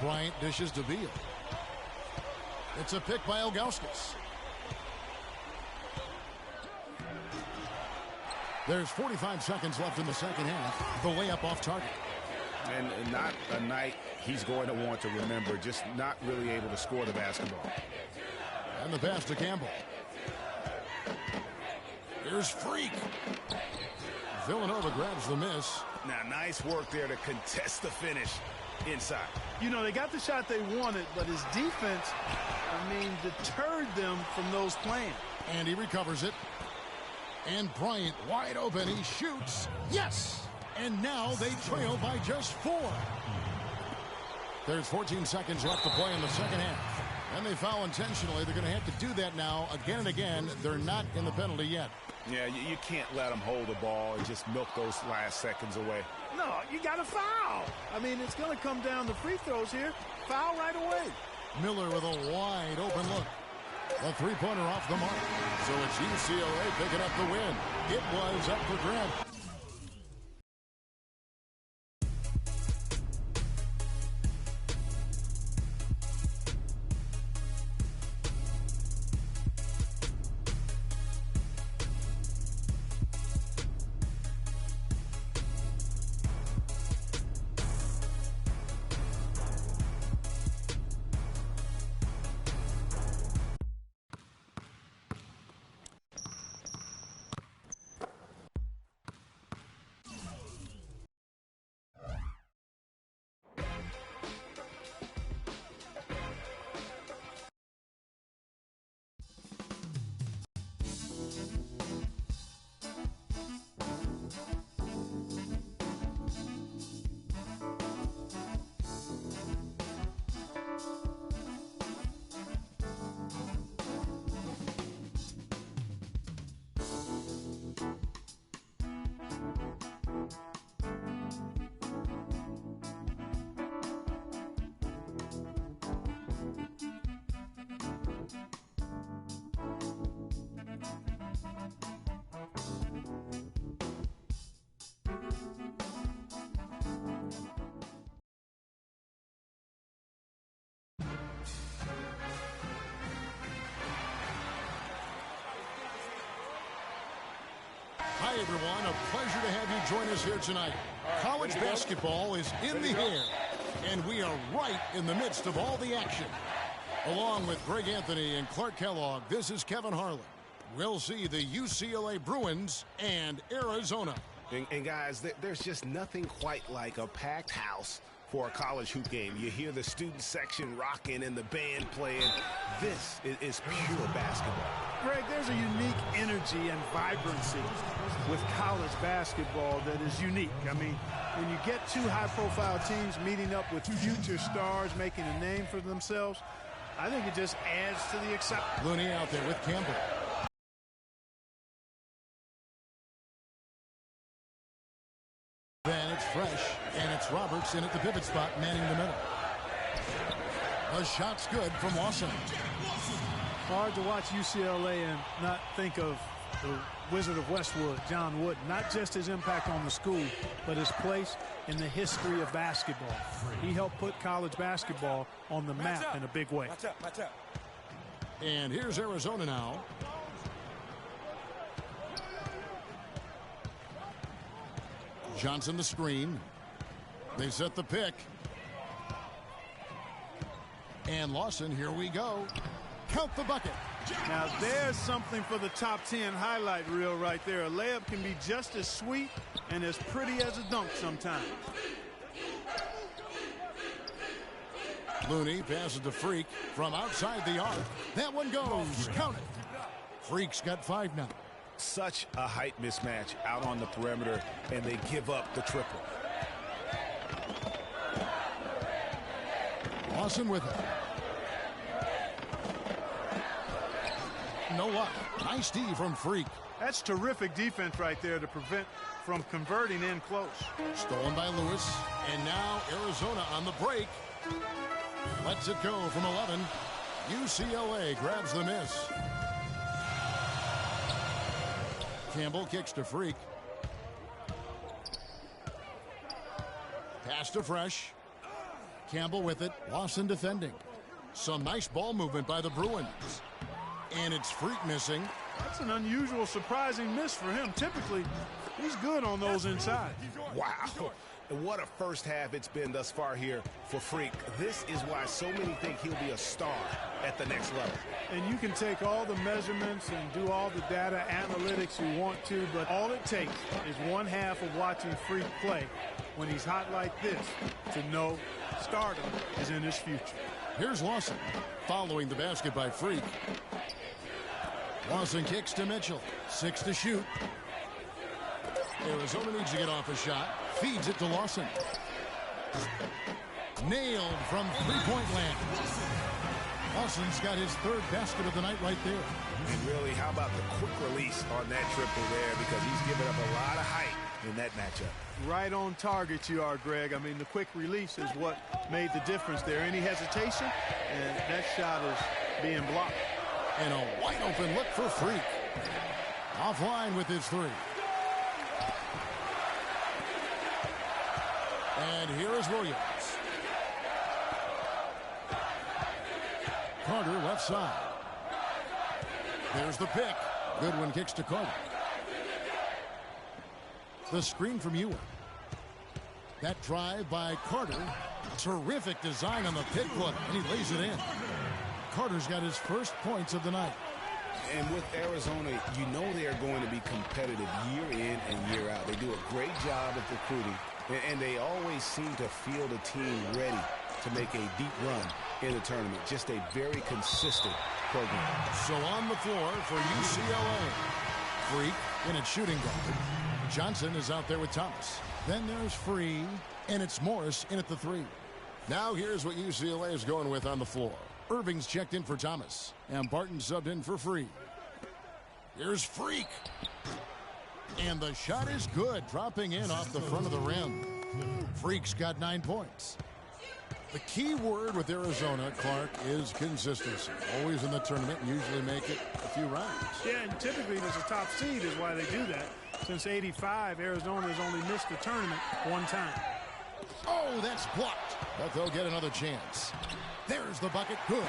Bryant dishes to Beal. It's a pick by Ilgauskas. There's 45 seconds left in the second half. The layup off target. And not a night he's going to want to remember, just not really able to score the basketball. And the pass to Campbell. Here's Freak. Villanova grabs the miss. Now, nice work there to contest the finish inside. You know, they got the shot they wanted, but his defense, deterred them from those playing. And he recovers it. And Bryant wide open. He shoots. Yes! And now they trail by just 4. There's 14 seconds left to play in the second half. And they foul intentionally. They're going to have to do that now again and again. They're not in the penalty yet. Yeah, you can't let them hold the ball and just milk those last seconds away. No, you got to foul. It's going to come down to free throws here. Foul right away. Miller with a wide open look. A three-pointer off the mark. So it's UCLA picking up the win. It was up for grabs. Hi, everyone. A pleasure to have you join us here tonight. College basketball is in the air, and we are right in the midst of all the action. Along with Greg Anthony and Clark Kellogg, this is Kevin Harlan. We'll see the UCLA Bruins and Arizona. And guys, there's just nothing quite like a packed house for a college hoop game. You hear the student section rocking and the band playing. This is pure basketball. Greg, there's a unique energy and vibrancy with college basketball that is unique. When you get two high-profile teams meeting up with future stars making a name for themselves, I think it just adds to the excitement. Looney out there with Campbell. Then it's Fresh, and it's Roberts in at the pivot spot, manning the middle. The shot's good from Lawson. Hard to watch UCLA and not think of the Wizard of Westwood, John Wooden. Not just his impact on the school, but his place in the history of basketball. He helped put college basketball on the map in a big way. And here's Arizona now. Johnson the screen. They set the pick. And Lawson, here we go. Count the bucket. Now there's something for the top 10 highlight reel right there. A layup can be just as sweet and as pretty as a dunk sometimes. Looney passes to Freak from outside the arc. That one goes. Count it. Freak's got 5 now. Such a height mismatch out on the perimeter, and they give up the triple. Lawson with it. No luck. Nice D from Freak. That's terrific defense right there to prevent from converting in close. Stolen by Lewis. And now Arizona on the break. Lets it go from 11. UCLA grabs the miss. Campbell kicks to Freak. Pass to Fresh. Campbell with it. Lawson defending. Some nice ball movement by the Bruins. And it's Freak missing. That's an unusual, surprising miss for him. Typically, he's good on those inside. Wow. And what a first half it's been thus far here for Freak. This is why so many think he'll be a star at the next level. And you can take all the measurements and do all the data analytics you want to, but all it takes is one half of watching Freak play when he's hot like this to know stardom is in his future. Here's Lawson following the basket by Freak. Lawson kicks to Mitchell. 6 to shoot. Arizona needs to get off a shot. Feeds it to Lawson. Nailed from three-point land. Lawson's got his third basket of the night right there. And really, how about the quick release on that triple there, because he's given up a lot of height in that matchup. Right on target you are, Greg. I mean, the quick release is what made the difference there. Any hesitation, and that shot is being blocked. And a wide open look for Freak. Offline with his three. And here is Williams. Carter left side. There's the pick. Goodwin kicks to Carter. The screen from Ewing. That drive by Carter. Terrific design on the pick look. And he lays it in. Carter's got his first points of the night. And with Arizona, you know they are going to be competitive year in and year out. They do a great job of recruiting, and they always seem to field a team ready to make a deep run in the tournament. Just a very consistent program. So on the floor for UCLA. Freak in its shooting guard. Johnson is out there with Thomas. Then there's Free, and it's Morris in at the three. Now here's what UCLA is going with on the floor. Irving's checked in for Thomas, and Barton subbed in for Free. Here's Freak. And the shot is good, dropping in off the front of the rim. Freak's got 9 points. The key word with Arizona, Clark, is consistency. Always in the tournament and usually make it a few rounds. Yeah, and typically there's a top seed is why they do that. Since '85, Arizona has only missed the tournament one time. Oh, that's blocked, but they'll get another chance. There's the bucket. Good.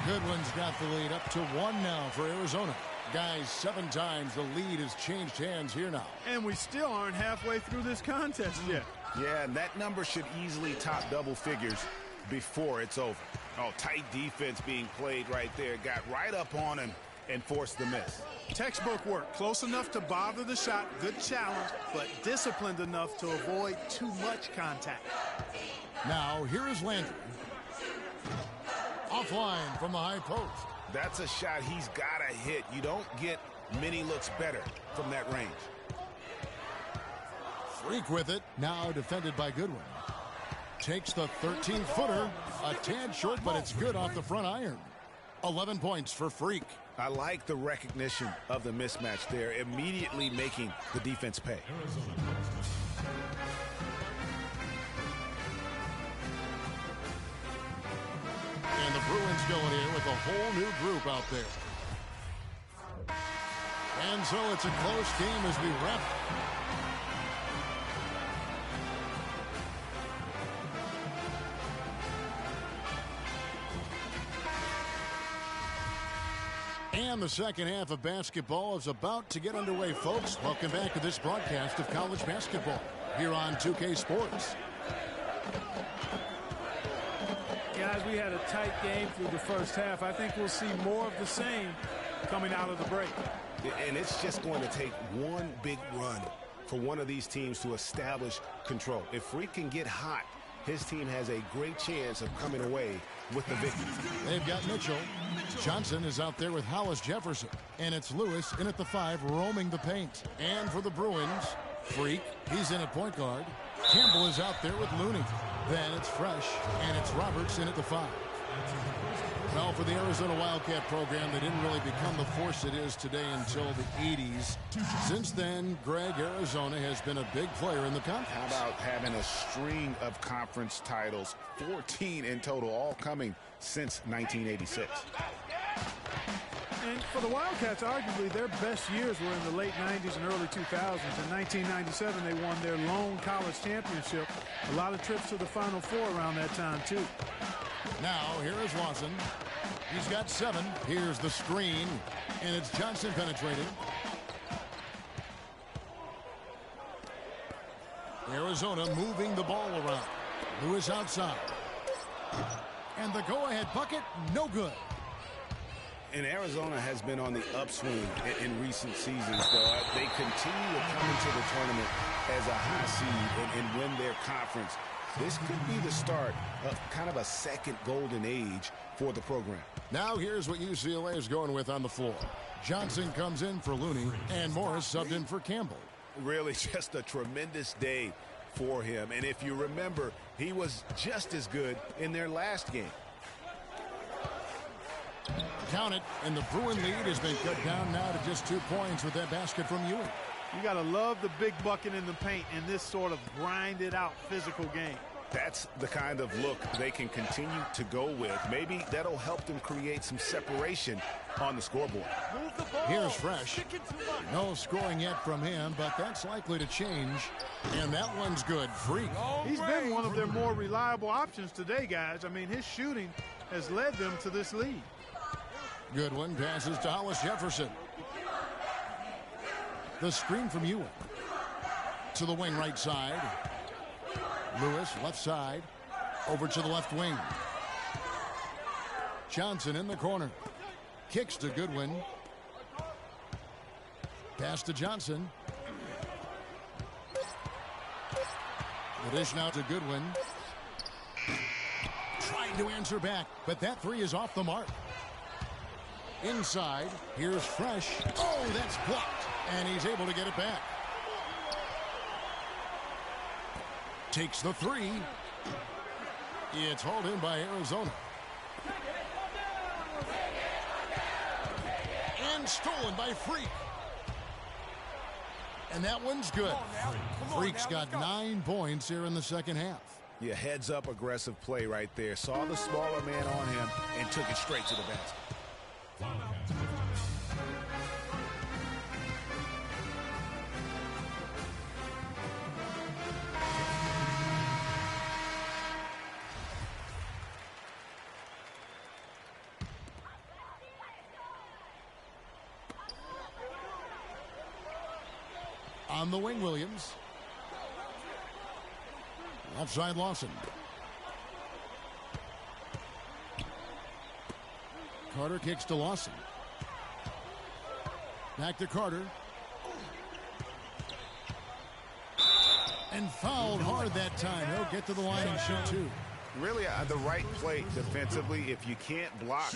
Goodwin's got the lead up to 1 now for Arizona. Guys, 7 times the lead has changed hands here now. And we still aren't halfway through this contest yet. Yeah, and that number should easily top double figures before it's over. Oh, tight defense being played right there. Got right up on him and forced the miss. Textbook work. Close enough to bother the shot. Good challenge, but disciplined enough to avoid too much contact. Now, here is Landry. Offline from the high post. That's a shot he's got to hit. You don't get many looks better from that range. Freak with it. Now defended by Goodwin. Takes the 13-footer. A tad short, but it's good off the front iron. 11 points for Freak. I like the recognition of the mismatch there, immediately making the defense pay. And the Bruins going here with a whole new group out there. And so it's a close game as we wrap. And the second half of basketball is about to get underway, folks. Welcome back to this broadcast of college basketball here on 2K Sports. Guys, we had a tight game through the first half. I think we'll see more of the same coming out of the break. And it's just going to take one big run for one of these teams to establish control. If Freak can get hot, his team has a great chance of coming away with the victory. They've got Mitchell. Johnson is out there with Hollis Jefferson. And it's Lewis in at the 5, roaming the paint. And for the Bruins, Freak, he's in at point guard. Campbell is out there with Looney. Then it's Fresh, and it's Roberts in at the 5. Well, for the Arizona Wildcat program, they didn't really become the force it is today until the 80s. Since then, Greg, Arizona has been a big player in the conference. How about having a string of conference titles, 14 in total, all coming since 1986. And for the Wildcats, arguably their best years were in the late 90s and early 2000s. In 1997, they won their lone college championship. A lot of trips to the Final Four around that time, too. Now, here is Watson. He's got 7. Here's the screen, and it's Johnson penetrating. Arizona moving the ball around. Lewis outside. And the go-ahead bucket, no good. And Arizona has been on the upswing in recent seasons, though. They continue to come into the tournament as a high seed and win their conference. This could be the start of kind of a second golden age for the program. Now here's what UCLA is going with on the floor. Johnson comes in for Looney, and Morris subbed in for Campbell. Really just a tremendous day for him. And if you remember, he was just as good in their last game. Count it, and the Bruin lead has been cut down now to just 2 points with that basket from Ewing. You got to love the big bucket in the paint in this sort of grinded-out physical game. That's the kind of look they can continue to go with. Maybe that'll help them create some separation on the scoreboard. Here's Fresh. No scoring yet from him, but that's likely to change. And that one's good. Freak. He's been one of their more reliable options today, guys. I mean, his shooting has led them to this lead. Good one. Passes to Hollis Jefferson. The screen from Ewing. To the wing right side. Lewis left side. Over to the left wing. Johnson in the corner. Kicks to Goodwin. Pass to Johnson. The dish now to Goodwin. Trying to answer back, but that 3 is off the mark. Inside, here's Fresh. Oh, that's blocked, and he's able to get it back. Takes the 3. It's hauled in by Arizona. And stolen by Freak. And that one's good. Freak's got 9 points here in the second half. Yeah, heads up aggressive play right there. Saw the smaller man on him and took it straight to the basket. On the wing, Williams. Left side, Lawson. Carter kicks to Lawson. Back to Carter. And fouled hard that time. He'll get to the line and shoot 2. Really the right play defensively. If you can't block,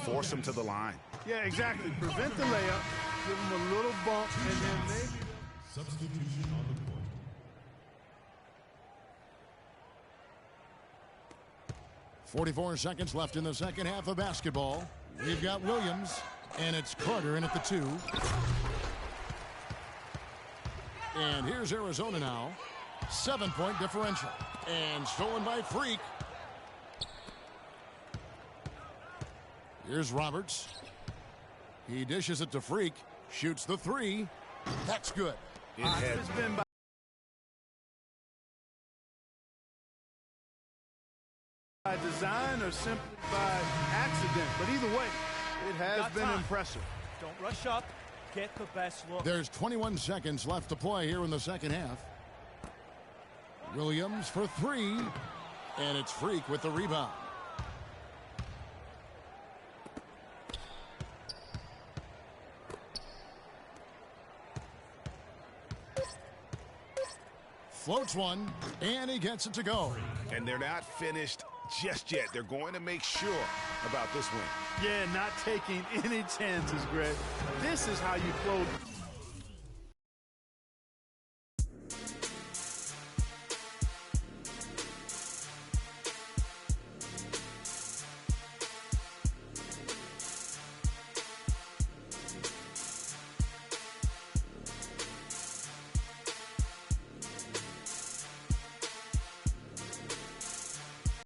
force him to the line. Yeah, exactly. Prevent the layup. Give him a little bump, and then maybe... Substitution on the court. 44 seconds left in the second half of basketball. We've got Williams, and it's Carter in at the 2. And here's Arizona now. 7-point differential. And stolen by Freak. Here's Roberts. He dishes it to Freak. Shoots the 3. That's good. It's been by design or simply by accident, but either way, it has been impressive. Don't rush up. Get the best look. There's 21 seconds left to play here in the second half. Williams for 3, and it's Freak with the rebound. Floats one, and he gets it to go. And they're not finished just yet. They're going to make sure about this win. Yeah, not taking any chances, Greg. This is how you close.